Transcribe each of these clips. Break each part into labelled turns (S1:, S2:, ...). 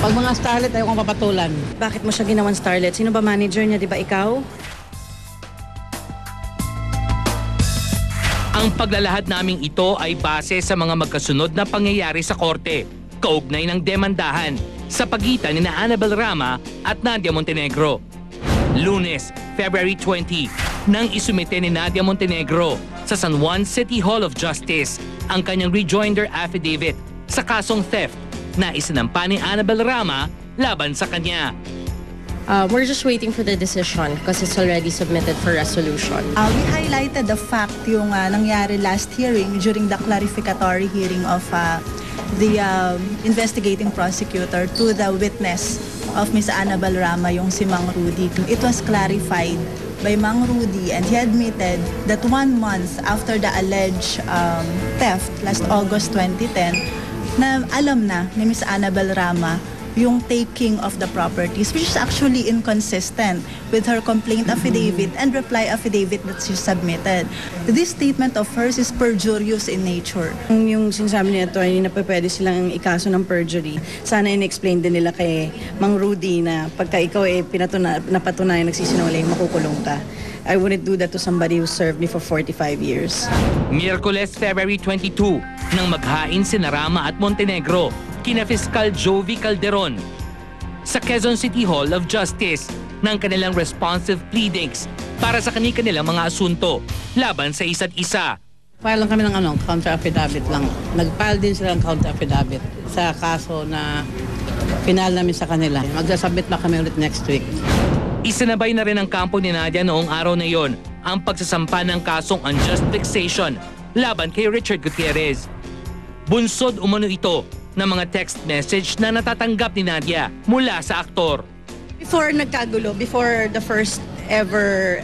S1: Pag mga starlet, ayaw kong papatulan.
S2: Bakit mo siya ginawan starlet? Sino ba manager niya? Di ba ikaw?
S3: Ang paglalahad naming ito ay base sa mga magkasunod na pangyayari sa korte, kaugnay ng demandahan sa pagitan ni Annabel Rama at Nadia Montenegro. Lunes, February 20, nang isumite ni Nadia Montenegro sa San Juan City Hall of Justice ang kanyang rejoinder affidavit sa kasong theft na isinampa ni Annabel Rama laban sa kanya.
S4: We're just waiting for the decision because it's already submitted for resolution.
S5: We highlighted the fact yung nangyari last hearing during the clarificatory hearing of the investigating prosecutor to the witness of Ms. Annabel Rama, yung si Mang Rudy. It was clarified by Mang Rudy and he admitted that 1 month after the alleged theft last August 2010, na alam na ni Ms. Annabel Rama yung taking of the properties, which is actually inconsistent with her complaint affidavit and reply affidavit that she submitted. This statement of hers is perjurious in nature.
S2: Yung sinasabi niya ito ay pwede silang ikaso ng perjury. Sana in-explain din nila kay Mang Rudy na pagka ikaw napatunayan nagsisinungaling, makukulong ka. I wouldn't do that to somebody who served me for 45 years.
S3: Miyerkules, February 22, nang maghain si Rama at Montenegro kina Fiscal Jovi Calderon sa Quezon City Hall of Justice ng kanilang responsive pleadings para sa kanilang mga asunto laban sa isa't isa.
S1: File lang kami ng counter affidavit lang. Nag-file din sila ng counter affidavit sa kaso na final namin sa kanila. Magsasubmit pa kami ulit next week.
S3: Isinabay na rin ang kampo ni Nadia noong araw na yon ang pagsasampa ng kasong unjust vexation laban kay Richard Gutierrez. Bunsod umano ito ng mga text message na natatanggap ni Nadia mula sa aktor.
S2: Before nagkagulo, before the first ever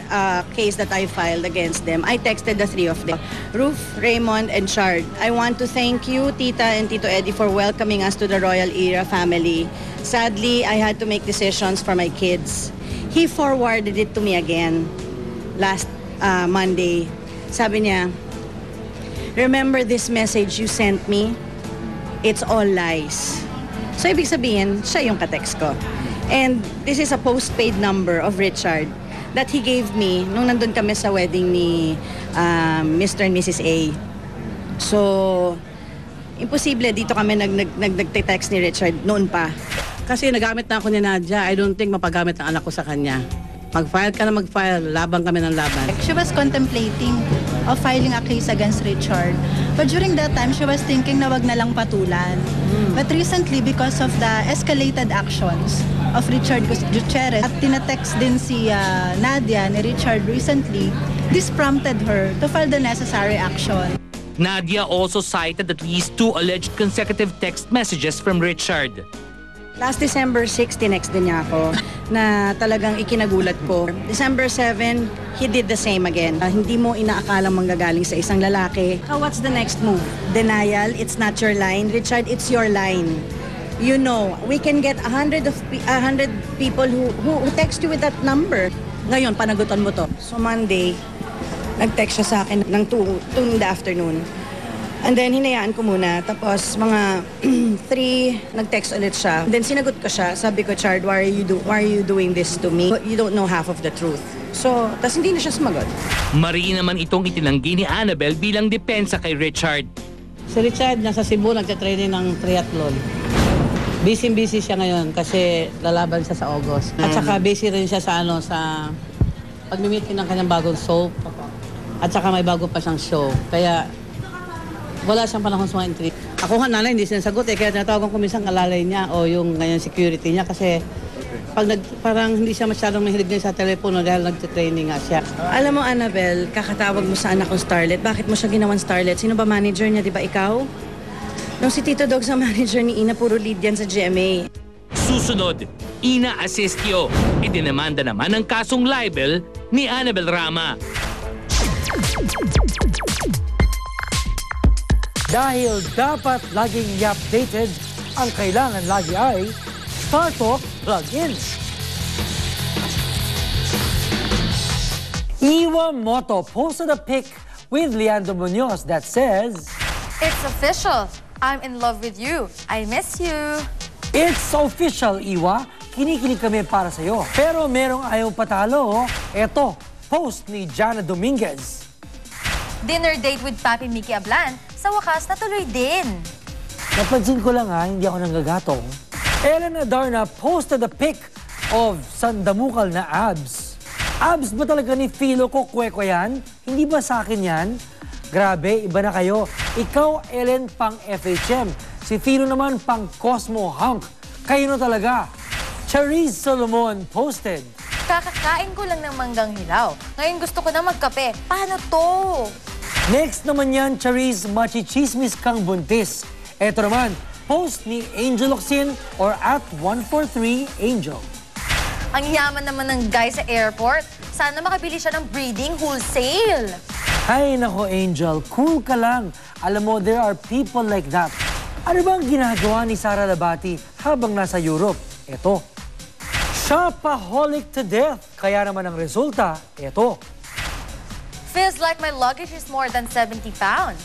S2: case that I filed against them, I texted the three of them. Ruth, Raymond, and Shard. I want to thank you, Tita and Tito Eddie, for welcoming us to the Royal Era family. Sadly, I had to make decisions for my kids. He forwarded it to me again last Monday. Sabi niya, remember this message you sent me? It's all lies. So, ibig sabihin, siya yung katext ko. And this is a postpaid number of Richard that he gave me nung nandun kami sa wedding ni Mr. and Mrs. A. So, imposible dito kami nagte-text ni Richard noon pa.
S1: Kasi nagamit na ako ni Nadia, I don't think mapagamit ang anak ko sa kanya. Mag-file ka na mag-file, laban kami ng laban.
S5: She was contemplating of filing a case against Richard. But during that time, she was thinking na wag na lang patulan. But recently, because of the escalated actions of Richard Gutierrez, at tinatext din si Nadia ni Richard recently, this prompted her to file the necessary action.
S3: Nadia also cited at least 2 alleged consecutive text messages from Richard.
S2: Last December 6, tinext din niya ako na talagang ikinagulat ko. December 7, he did the same again. Hindi mo inaakalang manggagaling sa isang lalaki. What's the next move? Denial, it's not your line. Richard, it's your line. You know, we can get 100 people who text you with that number. Ngayon, panagutan mo to. So Monday, nag-text siya sa akin ng 2 in the afternoon. And then, hinayaan ko muna. Tapos, mga 3, nag-text ulit siya. Then, sinagot ko siya. Sabi ko, Chard, why are you doing this to me? You don't know half of the truth. So, tas hindi na siya sumagot.
S3: Mariin naman itong itinanggi ni Annabel bilang depensa kay Richard.
S1: Si Richard nasa Cebu, nagka-training ng triathlon. Busy siya ngayon kasi lalaban siya sa August. At saka busy rin siya sa pag-meet ng kanyang bagong soap. At saka may bago pa siyang show. Kaya wala siyang panahon sa mga interview. Ako nga nanay, hindi sinasagot kaya tinatawagan ko minsan alalay niya o yung ganyan security niya kasi parang hindi siya masyadong mahilig din sa telepono dahil nag-training nga siya.
S2: Alam mo, Annabel, kakatawag mo sa anak kong starlet. Bakit mo siya ginawan starlet? Sino ba manager niya? Di ba ikaw? Nung si Tito Dog sa manager ni Ina, puro lead yan sa GMA.
S3: Susunod, Ina Asistio. Idinamanda naman ang kasong libel ni Annabel Rama.
S6: Dahil dapat laging i-updated, ang kailangan lagi ay StarTalk plugins. Iwa Moto posted a pic with Leandro Munoz that says,
S7: It's official. I'm in love with you. I miss you.
S6: It's official, Iwa. Kinikilig kami para sa'yo. Pero merong ayaw patalo. Eto, post ni Jana Dominguez.
S7: Dinner date with Papi Mickey Ablan, sa wakas natuloy din.
S6: Napansin ko lang hindi ako nanggagatong. Ellen Adarna posted a pic of sandamukal na abs. Abs ba talaga ni Philo ko kwekwe yan? Hindi ba sa akin yan? Grabe, iba na kayo. Ikaw, Ellen, pang FHM. Si Philo naman pang Cosmo Hunk. Kayo na talaga. Charisse Solomon posted.
S7: Kakakain ko lang ng manggang hilaw. Ngayon gusto ko na magkape. Paano to?
S6: Next naman yan, Charisse, machichismis kang buntis. Eto naman, post ni Angel Oxin or at 143Angel.
S7: Ang yaman naman ng guy sa airport. Sana makabili siya ng breeding wholesale.
S6: Ay nako, Angel, cool ka lang. Alam mo, there are people like that. Ano ba ang ginagawa ni Sara Labati habang nasa Europe? Eto. Shopaholic to death. Kaya naman ang resulta, eto.
S7: Feels like my luggage is more than 70 pounds.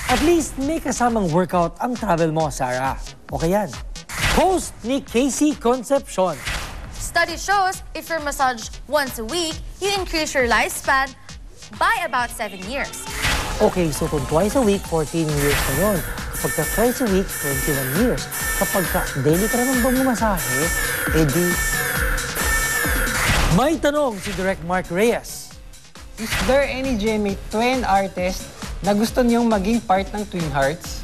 S6: At least may kasamang workout ang travel mo, Sarah. Okay yan. Post ni Casey Concepcion.
S7: Study shows if you're massaged once a week, you increase your lifespan by about 7 years.
S6: Okay, so kung twice a week, 14 years na yun. Kapag ka twice a week, 21 years. Kapag ka daily ka naman bumasahe, edi... May tanong si Direk Mark Reyes.
S8: Is there any GMA twin artist na gusto niyong maging part ng Twin Hearts?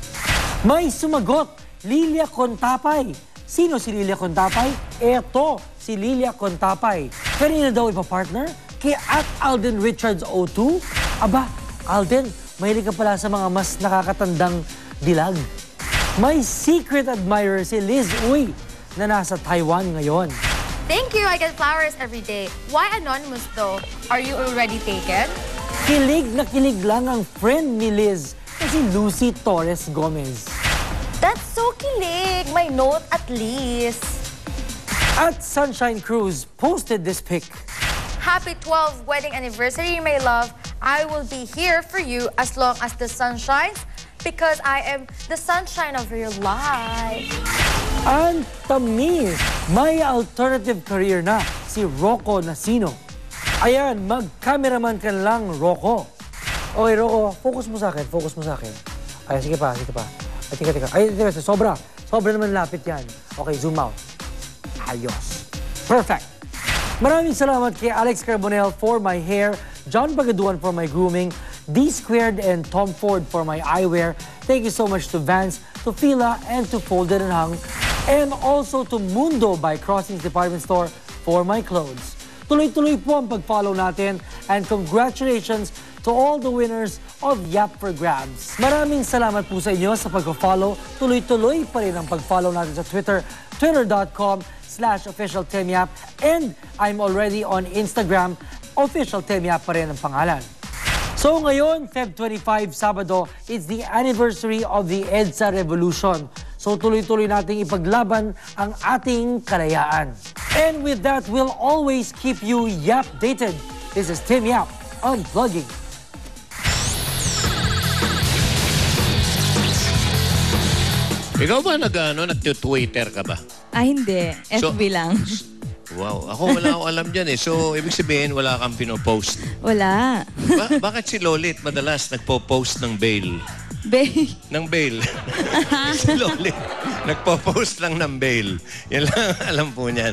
S6: May sumagot, Lilia Contapay. Sino si Lilia Contapay? Eto, si Lilia Contapay. Kanina daw ipapartner? Kay at Alden Richards O2? Aba, Alden, mahilig ka pala sa mga mas nakakatandang dilag. May secret admirer si Liz Uy na nasa Taiwan ngayon.
S7: Thank you, I get flowers every day. Why anonymous though? Are you already taken?
S6: Kilig na kilig lang ang friend ni Liz na si Lucy Torres Gomez.
S7: That's so kilig. My note at least.
S6: At Sunshine Cruz posted this pic.
S7: Happy 12th wedding anniversary, my love. I will be here for you as long as the sun shines because I am the sunshine of your life.
S6: Ang tamis, may alternative career na si Rocco Nasino. Ayan, mag-cameraman ka lang, Rocco. Okay, Rocco, focus mo sa akin, focus mo sa akin. Ay, sige pa, sige pa. Ay, tika. Ay, tika, sobra. Sobra naman lapit yan. Okay, zoom out. Ayos. Perfect. Maraming salamat kay Alex Carbonell for my hair, John Bagaduan for my grooming, D Squared and Tom Ford for my eyewear. Thank you so much to Vans, to Fila, and to Folded and Hung, and also to Mundo by Crossings Department Store for my clothes. Tuloy-tuloy po ang pag-follow natin, and congratulations to all the winners of Yap for Grabs. Maraming salamat po sa inyo sa pag-follow. Tuloy-tuloy pa rin ang pag-follow natin sa Twitter, twitter.com/officialtemyap, and I'm already on Instagram, officialtemyap pa rin ang pangalan. So ngayon, Feb 25, Sabado, it's the anniversary of the EDSA Revolution. So tuloy-tuloy nating ipaglaban ang ating kalayaan. And with that, we'll always keep you Yap-dated. This is Tim Yap, Unplugging.
S9: Ikaw ba nag-Twitter ka ba?
S10: Hindi. FB lang.
S9: Wow, ako wala akong alam dyan eh. So, ibig sabihin, wala kang pinopost.
S10: Wala.
S9: Bakit si Lolit madalas nagpo-post ng bail?
S10: Bail?
S9: Ng bail. Si Lolit, nagpo-post lang ng bail. Yan lang alam po niyan.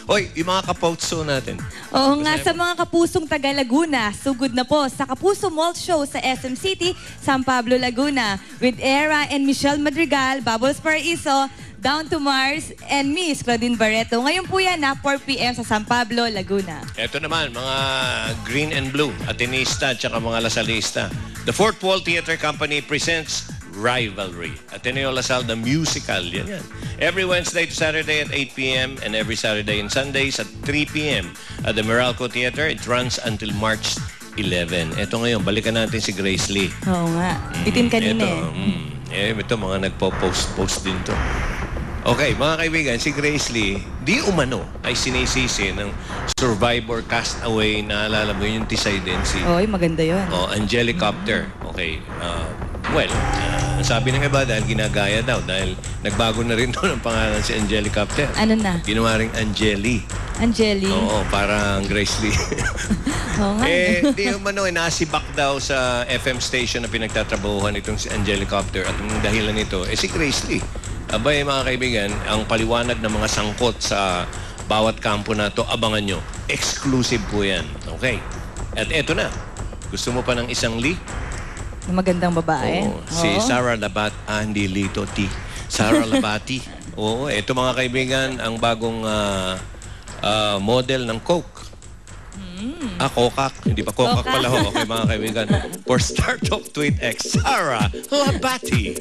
S9: Oy, yung mga kapotso natin.
S10: Oo nga, sa mga kapusong taga Laguna, sugod na po sa Kapuso Malt Show sa SM City, San Pablo, Laguna, with Era and Michelle Madrigal, Bubbles Paraiso, Down to Mars, and Miss Claudine Barreto. Ngayon po yan na 4 p.m. sa San Pablo, Laguna.
S9: Ito naman, mga green and blue, Atenista at saka mga Lasalista. The Fourth Wall Theater Company presents Rivalry. Ateneo Lasal, the musical. Yan. Every Wednesday to Saturday at 8 p.m. and every Saturday and Sundays at 3 p.m. at the Meralco Theater. It runs until March 11. Ito ngayon, balikan natin si Grace Lee.
S10: Oo nga. Bitin kanina
S9: Ito, mga nagpo-post din to. Okay, mga kaibigan, si Grace Lee, di umano ay sinisisi ng Survivor Castaway. Naalala mo yung Tisay din si...
S10: Oy, maganda yun.
S9: Angelicopter. Okay. Ang sabi ng iba dahil ginagaya daw dahil nagbago na rin doon ang pangalan si Angelicopter.
S10: Ano na?
S9: Ginawa ring Angeli.
S10: Angeli?
S9: Oo, parang Grace Lee.
S10: Oo nga.
S9: Di umano, nasibak daw sa FM station na pinagtatrabahuhan itong si Angelicopter at ang dahilan nito, si Grace Lee. Abay mga kaibigan, ang paliwanag ng mga sangkot sa bawat kampo na to, abangan nyo. Exclusive po yan. Okay. At eto na. Gusto mo pa ng isang Lee?
S10: Magandang babae.
S9: Oo, si Sarah Labat, hindi Lee to T. Sarah Labati. Oo, eto mga kaibigan, ang bagong model ng Coke. Kokak. Hindi pa Kokak pala ho. Okay mga kaibigan. For Start Talk Tweet X, Sarah Labati.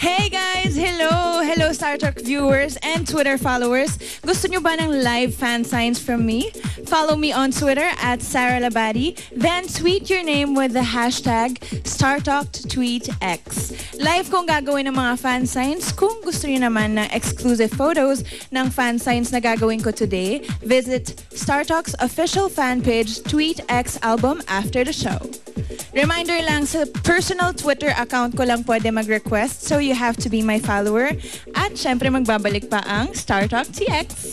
S11: Hey guys! Hello! Hello Star Trek viewers and Twitter followers. Gusto nyo ba ng live fan signs from me? Follow me on Twitter at Sarah Labati. Then tweet your name with the hashtag StarTalkTweetX. Live kong gagawin ng mga fan signs. Kung gusto nyo naman ng exclusive photos ng fan signs na gagawin ko today, visit StarTalk's official fan page, TweetX Album, after the show. Reminder lang, sa personal Twitter account ko lang pwede mag-request, so you have to be my follower. At syempre magbabalik pa ang StarTalk TX.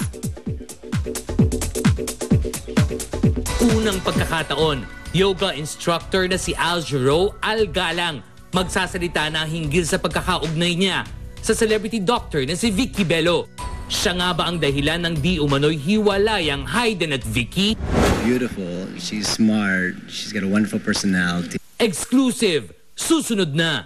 S3: Unang pagkakataon, yoga instructor na si Aljero Algalang magsasalita na hinggil sa pagkakaugnay niya sa celebrity doctor na si Vicky Bello. Siya nga ba ang dahilan ng di umano'y hiwalayang Hayden at Vicky?
S12: Beautiful, she's smart, she's got a wonderful personality.
S3: Exclusive! Susunod na!